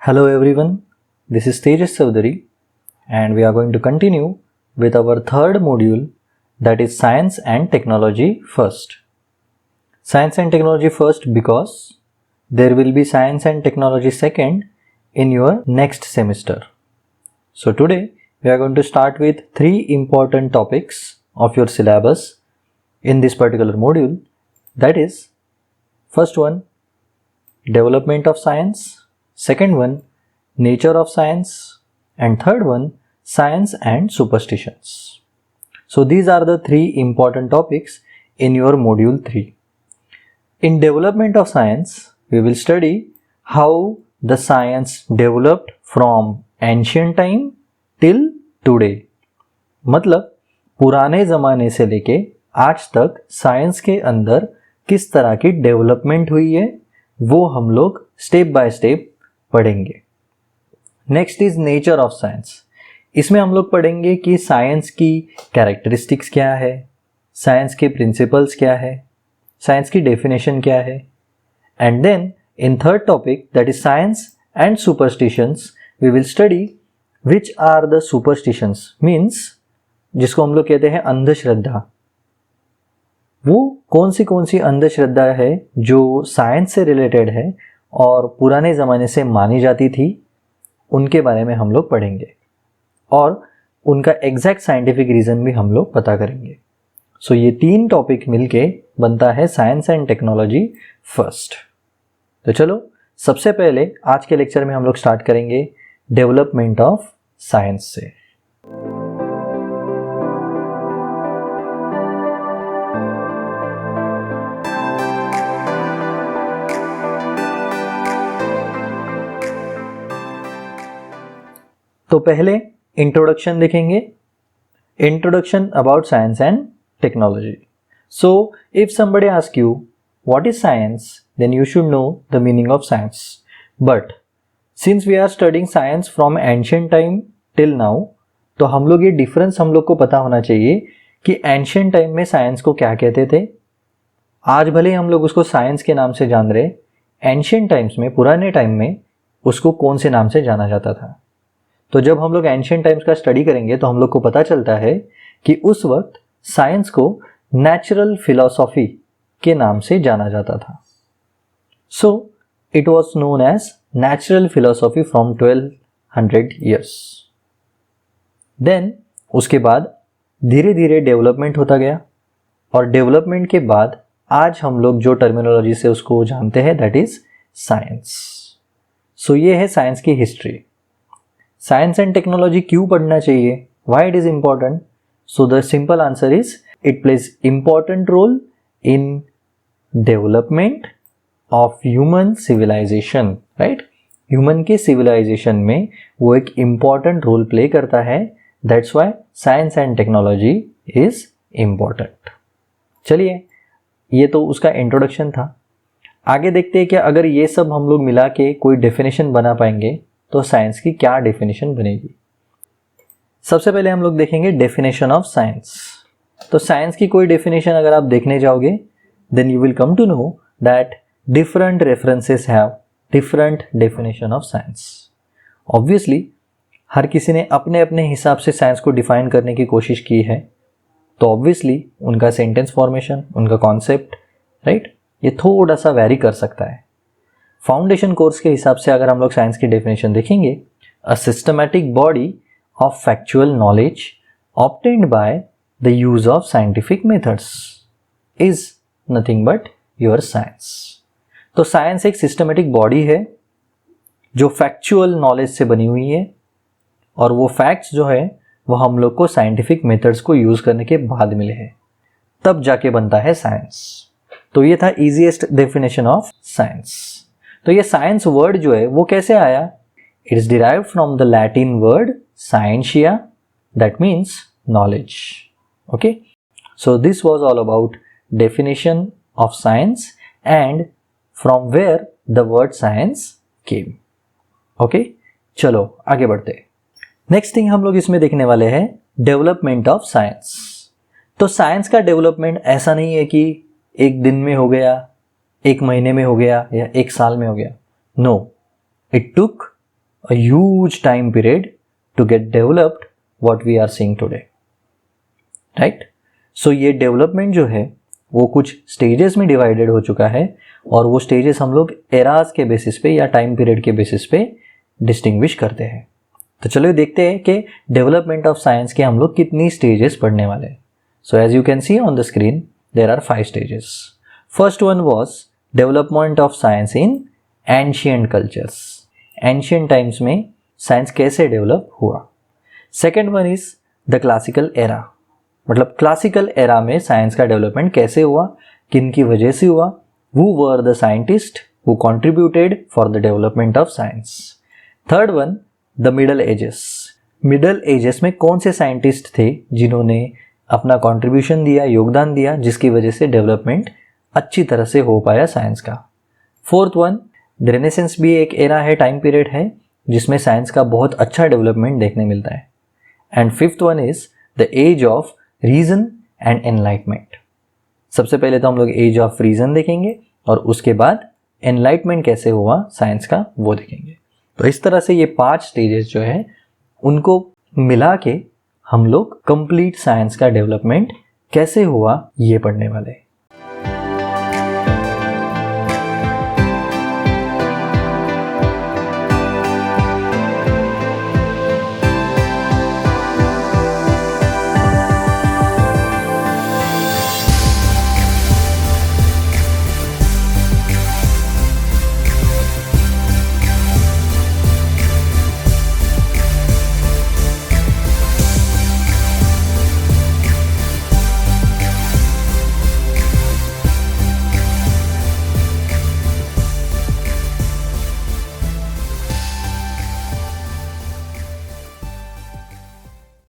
Hello everyone, this is Tejas Chaudhary and we are going to continue with our third module, that is Science and Technology first. Science and Technology first because there will be Science and Technology second in your next semester. So today we are going to start with three important topics of your syllabus in this particular module, that is first one, development of science, second one, nature of science, and third one, science and superstitions. So these are the three important topics in your module 3. In development of science, we will study how the science developed from ancient time till today. मतलब पुराने ज़माने से लेके आज तक science के अंदर किस तरह की डेवलपमेंट हुई है वो हम लोग स्टेप बाय स्टेप पढ़ेंगे. Next is nature of science. इसमें हम लोग पढ़ेंगे कि साइंस की कैरेक्टरिस्टिक्स क्या है, साइंस के प्रिंसिपल्स क्या है, साइंस की डेफिनेशन क्या है. And then in third topic, that is science and superstitions, we will study which are the superstitions, means जिसको हम लोग कहते हैं अंधश्रद्धा. वो कौन सी अंधश्रद्धा है जो साइंस से रिलेटेड है और पुराने ज़माने से मानी जाती थी, उनके बारे में हम लोग पढ़ेंगे और उनका एग्जैक्ट साइंटिफिक रीज़न भी हम लोग पता करेंगे. सो ये तीन टॉपिक मिलके बनता है साइंस एंड टेक्नोलॉजी फर्स्ट. तो चलो सबसे पहले आज के लेक्चर में हम लोग स्टार्ट करेंगे डेवलपमेंट ऑफ साइंस से. तो पहले इंट्रोडक्शन देखेंगे. Introduction about science and technology. So if somebody ask you what is science, then you should know the meaning of science. But since we are studying science from ancient time till now, तो हम लोग ये difference हम लोग को पता होना चाहिए कि एंशिएंट टाइम में साइंस को क्या कहते थे. आज भले हम लोग उसको साइंस के नाम से जान रहे, एंशिएंट टाइम्स में, पुराने टाइम में उसको कौन से नाम से जाना जाता था. तो जब हम लोग एंशिएंट टाइम्स का स्टडी करेंगे तो हम लोग को पता चलता है कि उस वक्त साइंस को नेचुरल फिलॉसफी के नाम से जाना जाता था. So it was known as natural philosophy from 1200 years. Then उसके बाद धीरे धीरे डेवलपमेंट होता गया और डेवलपमेंट के बाद आज हम लोग जो टर्मिनोलॉजी से उसको जानते हैं, दैट इज साइंस. सो ये है साइंस की हिस्ट्री. साइंस एंड टेक्नोलॉजी क्यों पढ़ना चाहिए, why it is important? So the simple answer is it plays important role in development of human civilisation. Right, human के सिविलाइजेशन में वो एक इंपॉर्टेंट रोल प्ले करता है. That's why science and technology is important. चलिए, ये तो उसका इंट्रोडक्शन था. आगे देखते हैं कि अगर ये सब हम लोग मिला के कोई डेफिनेशन बना पाएंगे तो साइंस की क्या डेफिनेशन बनेगी. सबसे पहले हम लोग देखेंगे डेफिनेशन ऑफ साइंस. तो साइंस की कोई डेफिनेशन अगर आप देखने जाओगे, then you will come to know that different references have different definition of science. Obviously हर किसी ने अपने अपने हिसाब से साइंस को डिफाइन करने की कोशिश की है, तो ऑब्वियसली उनका सेंटेंस फॉर्मेशन, उनका कॉन्सेप्ट, राइट, ये थोड़ा सा वैरी कर सकता है. फाउंडेशन कोर्स के हिसाब से अगर हम लोग साइंस की डेफिनेशन देखेंगे, a systematic body of factual knowledge obtained by the use of scientific methods is nothing but your science. तो साइंस एक सिस्टमैटिक बॉडी है जो फैक्चुअल नॉलेज से बनी हुई है और वो फैक्ट्स जो है वो हम लोग को साइंटिफिक मेथड्स को यूज करने के बाद मिले हैं, तब जाके बनता है साइंस. तो ये था इजीएस्ट डेफिनेशन ऑफ साइंस. तो ये साइंस वर्ड जो है वो कैसे आया? It is derived from the Latin word scientia, that means knowledge. Okay, so this was all about definition of science and from where the word science came. Okay, चलो आगे बढ़ते. नेक्स्ट थिंग हम लोग इसमें देखने वाले हैं डेवलपमेंट ऑफ साइंस. तो साइंस का डेवलपमेंट ऐसा नहीं है कि एक दिन में हो गया, एक महीने में हो गया या एक साल में हो गया. No, it took a huge time period to get developed what we are seeing today, right? So ये डेवलपमेंट जो है वो कुछ स्टेजेस में डिवाइडेड हो चुका है और वो स्टेजेस हम लोग एराज के बेसिस पे या टाइम पीरियड के बेसिस पे डिस्टिंग्विश करते हैं। तो चलो देखते हैं कि डेवलपमेंट ऑफ साइंस के हम लोग कितनी स्टेजेस पढ़ने वाले हैं। So as you can see on the screen there are 5 stages. First one was development of science in ancient cultures. Ancient times में साइंस कैसे डेवलप हुआ। Second one is the classical era, मतलब classical era में science का development कैसे हुआ, किन की वजह से हुआ, who were the scientist who contributed for the development of science. Third one the middle ages. Middle edges में कौन से साइंटिस्ट थे जिन्होंने अपना कंट्रीब्यूशन दिया, योगदान दिया, जिसकी वजह से डेवलपमेंट अच्छी तरह से हो पाया साइंस का। फोर्थ वन रेनेसेंस भी एक एरा है, टाइम पीरियड है जिसमें साइंस का बहुत अच्छा डेवलपमेंट देखने मिलता है। And fifth one is the age of reason and enlightenment. सबसे पहले तो हम लोग एज ऑफ रीजन देखेंगे और उसके बाद एनलाइटमेंट कैसे हुआ साइंस का वो देखेंगे। तो इस तरह से ये 5 स्टेजेस जो है उनको मिला के हम लोग कंप्लीट साइंस का डेवलपमेंट कैसे हुआ ये पढ़ने वाले हैं।